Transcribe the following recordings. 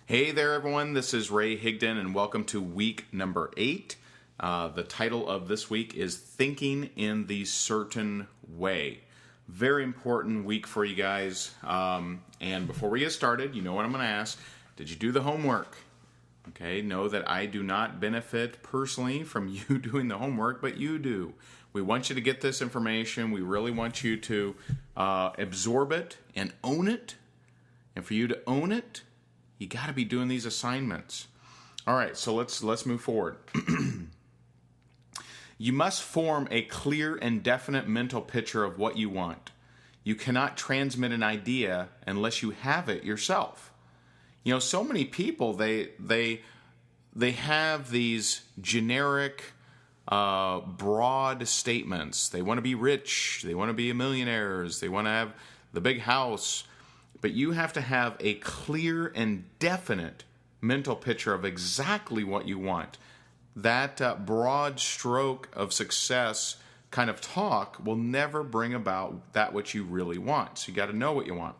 Hey there, everyone. This is Ray Higdon, and welcome to week number 8. The title of this week is Thinking in the Certain Way. Very important week for you guys. And before we get started, you know what I'm going to ask. Did you do the homework? Okay, know that I do not benefit personally from you doing the homework, but you do. We want you to get this information. We really want you to absorb it and own it. And for you to own it, you got to be doing these assignments. All right, so let's move forward. You must form a clear and definite mental picture of what you want. You cannot transmit an idea unless you have it yourself. You know, so many people they have these generic, broad statements. They want to be rich. They want to be millionaires. They want to have the big house. But you have to have a clear and definite mental picture of exactly what you want. That broad stroke of success kind of talk will never bring about that which you really want. So you got to know what you want.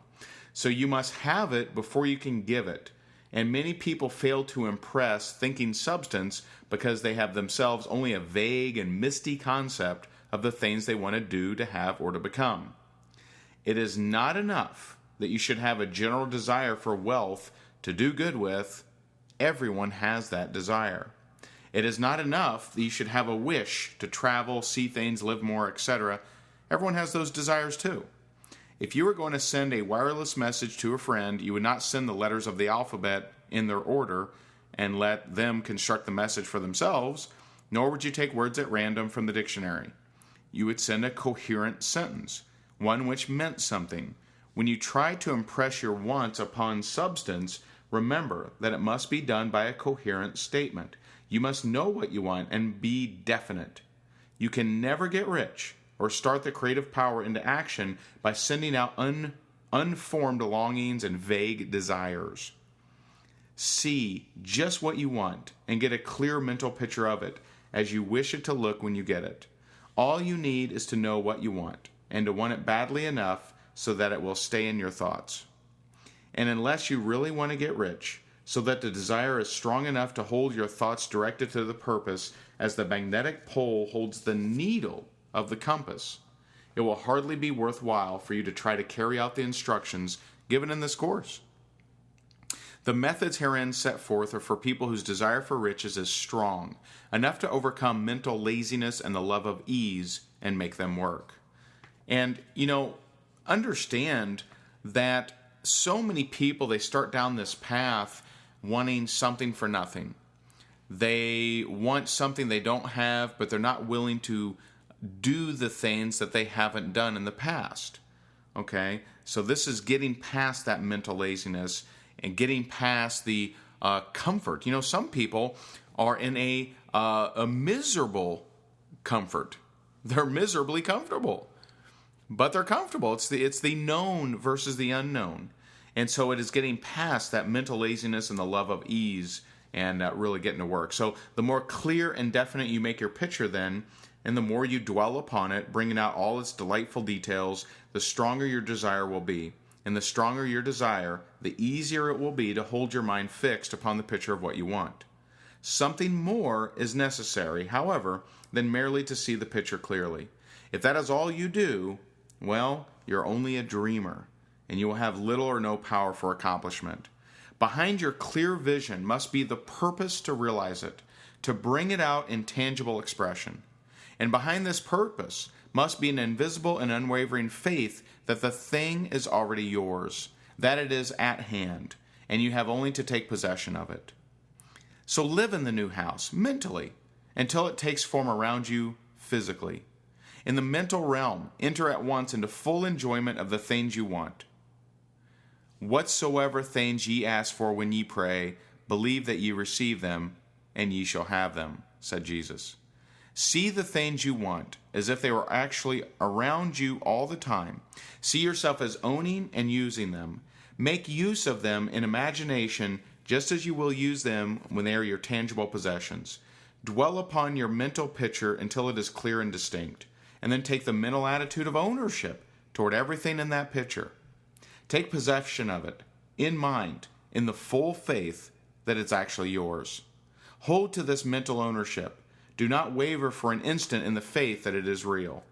So you must have it before you can give it. And many people fail to impress thinking substance because they have themselves only a vague and misty concept of the things they want to do, to have, or to become. It is not enough that you should have a general desire for wealth to do good with. Everyone has that desire. It is not enough that you should have a wish to travel, see things, live more, etc. Everyone has those desires too. If you were going to send a wireless message to a friend, you would not send the letters of the alphabet in their order and let them construct the message for themselves, nor would you take words at random from the dictionary. You would send a coherent sentence, one which meant something. When you try to impress your wants upon substance, remember that it must be done by a coherent statement. You must know what you want and be definite. You can never get rich or start the creative power into action by sending out unformed longings and vague desires. See just what you want and get a clear mental picture of it as you wish it to look when you get it. All you need is to know what you want and to want it badly enough so that it will stay in your thoughts. And unless you really want to get rich, so that the desire is strong enough to hold your thoughts directed to the purpose as the magnetic pole holds the needle of the compass, it will hardly be worthwhile for you to try to carry out the instructions given in this course. The methods herein set forth are for people whose desire for riches is strong, enough to overcome mental laziness and the love of ease and make them work. And, understand that so many people, they start down this path wanting something for nothing. They want something they don't have, but they're not willing to do the things that they haven't done in the past. Okay? So this is getting past that mental laziness and getting past the comfort. Some people are in a miserable comfort. They're miserably comfortable. But they're comfortable. It's the known versus the unknown. And so it is getting past that mental laziness and the love of ease and really getting to work. So the more clear and definite you make your picture then, and the more you dwell upon it, bringing out all its delightful details, the stronger your desire will be. And the stronger your desire, the easier it will be to hold your mind fixed upon the picture of what you want. Something more is necessary, however, than merely to see the picture clearly. If that is all you do, well, you're only a dreamer, and you will have little or no power for accomplishment. Behind your clear vision must be the purpose to realize it, to bring it out in tangible expression. And behind this purpose must be an invisible and unwavering faith that the thing is already yours, that it is at hand, and you have only to take possession of it. So live in the new house, mentally, until it takes form around you physically. In the mental realm, enter at once into full enjoyment of the things you want. Whatsoever things ye ask for when ye pray, believe that ye receive them, and ye shall have them, said Jesus. See the things you want as if they were actually around you all the time. See yourself as owning and using them. Make use of them in imagination just as you will use them when they are your tangible possessions. Dwell upon your mental picture until it is clear and distinct, and then take the mental attitude of ownership toward everything in that picture. Take possession of it in mind in the full faith that it's actually yours. Hold to this mental ownership. Do not waver for an instant in the faith that it is real.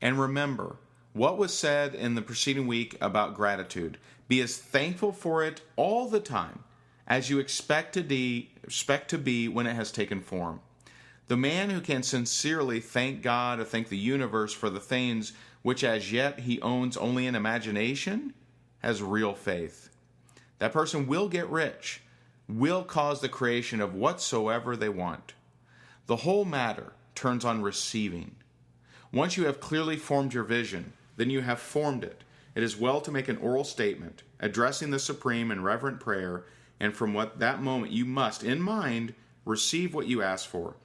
And remember, what was said in the preceding week about gratitude. Be as thankful for it all the time as you expect to be when it has taken form. The man who can sincerely thank God or thank the universe for the things which as yet he owns only in imagination has real faith. That person will get rich, will cause the creation of whatsoever they want. The whole matter turns on receiving. Once you have clearly formed your vision, then you have formed it. It is well to make an oral statement, addressing the Supreme in reverent prayer, and from that moment you must, in mind, receive what you ask for.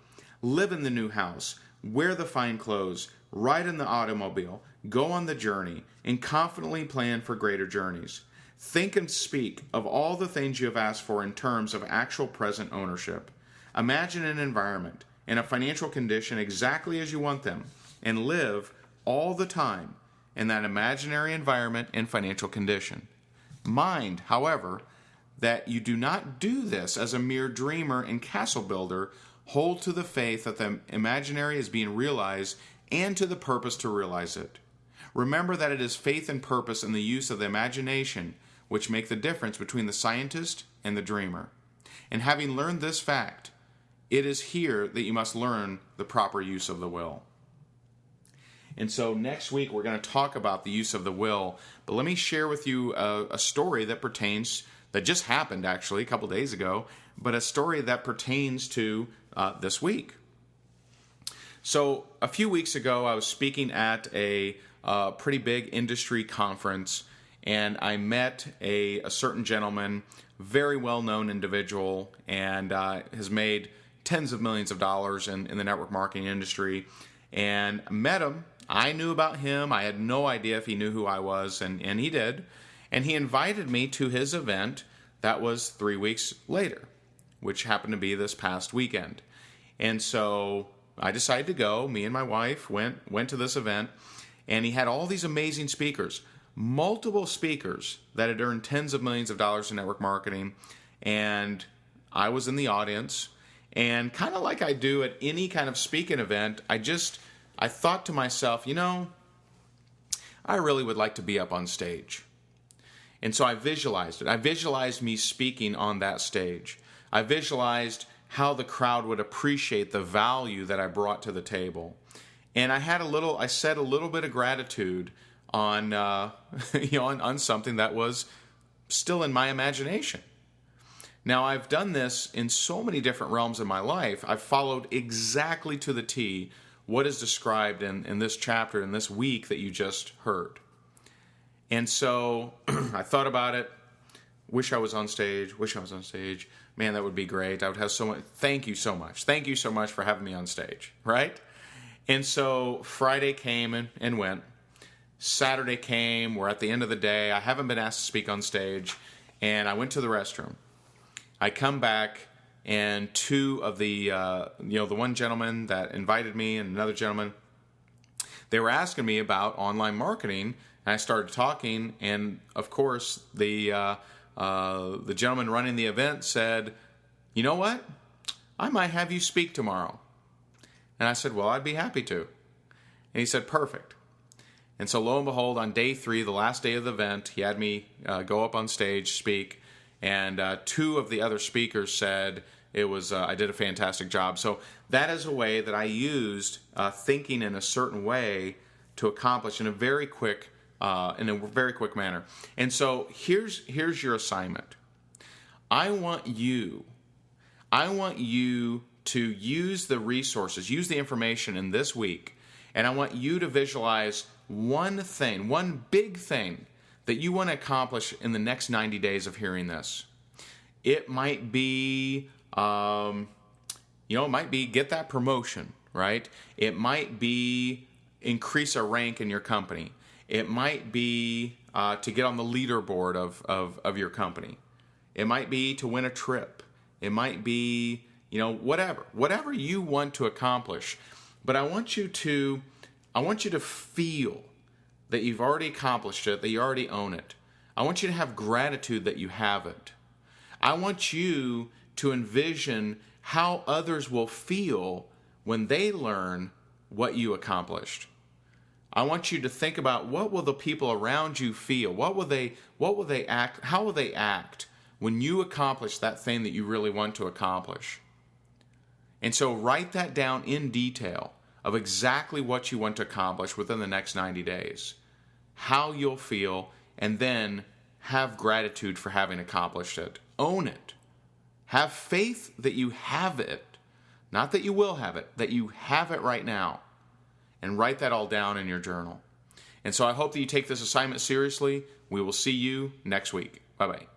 Live in the new house, wear the fine clothes, ride in the automobile, go on the journey, and confidently plan for greater journeys. Think and speak of all the things you have asked for in terms of actual present ownership. Imagine an environment and a financial condition exactly as you want them, and live all the time in that imaginary environment and financial condition. Mind, however, that you do not do this as a mere dreamer and castle builder. Hold to the faith that the imaginary is being realized and to the purpose to realize it. Remember that it is faith and purpose in the use of the imagination which make the difference between the scientist and the dreamer. And having learned this fact, it is here that you must learn the proper use of the will. And so next week we're going to talk about the use of the will, but let me share with you a story that just happened actually a couple days ago, but a story that pertains to this week. So a few weeks ago I was speaking at a pretty big industry conference, and I met a certain gentleman, very well-known individual, and has made tens of millions of dollars in the network marketing industry, and met him. I knew about him. I had no idea if he knew who I was, and he did. And he invited me to his event that was 3 weeks later, which happened to be this past weekend. And so I decided to go. Me and my wife went to this event, and he had all these amazing speakers, multiple speakers that had earned tens of millions of dollars in network marketing, and I was in the audience. And kind of like I do at any kind of speaking event, I thought to myself, I really would like to be up on stage. And so I visualized it. I visualized me speaking on that stage. I visualized how the crowd would appreciate the value that I brought to the table. And I said a little bit of gratitude on, on something that was still in my imagination. Now, I've done this in so many different realms of my life. I've followed exactly to the T what is described in this chapter, in this week that you just heard. And so I thought about it. Wish I was on stage. Man, that would be great. I would have so much. Thank you so much. Thank you so much for having me on stage, right? And so Friday came and went. Saturday came. We're at the end of the day. I haven't been asked to speak on stage. And I went to the restroom. I come back, and two of the one gentleman that invited me and another gentleman, they were asking me about online marketing, and I started talking, and of course the gentleman running the event said, "You know what? I might have you speak tomorrow." And I said, "Well, I'd be happy to." And he said, "Perfect." And so lo and behold, on day 3, the last day of the event, he had me go up on stage, speak. And two of the other speakers said I did a fantastic job. So that is a way that I used thinking in a certain way to accomplish in a very quick manner. And so here's your assignment. I want you to use the resources, use the information in this week, and I want you to visualize one big thing that you want to accomplish in the next 90 days of hearing this. It might be, get that promotion, right? It might be increase a rank in your company. It might be to get on the leaderboard of your company. It might be to win a trip. It might be, whatever you want to accomplish. But I want you to feel that you've already accomplished it, that you already own it. I want you to have gratitude that you have it. I want you to envision how others will feel when they learn what you accomplished. I want you to think about, what will the people around you feel? What will they act? How will they act when you accomplish that thing that you really want to accomplish? And so write that down in detail of exactly what you want to accomplish within the next 90 days, how you'll feel, and then have gratitude for having accomplished it. Own it. Have faith that you have it, not that you will have it, that you have it right now. And write that all down in your journal. And so I hope that you take this assignment seriously. We will see you next week. Bye-bye.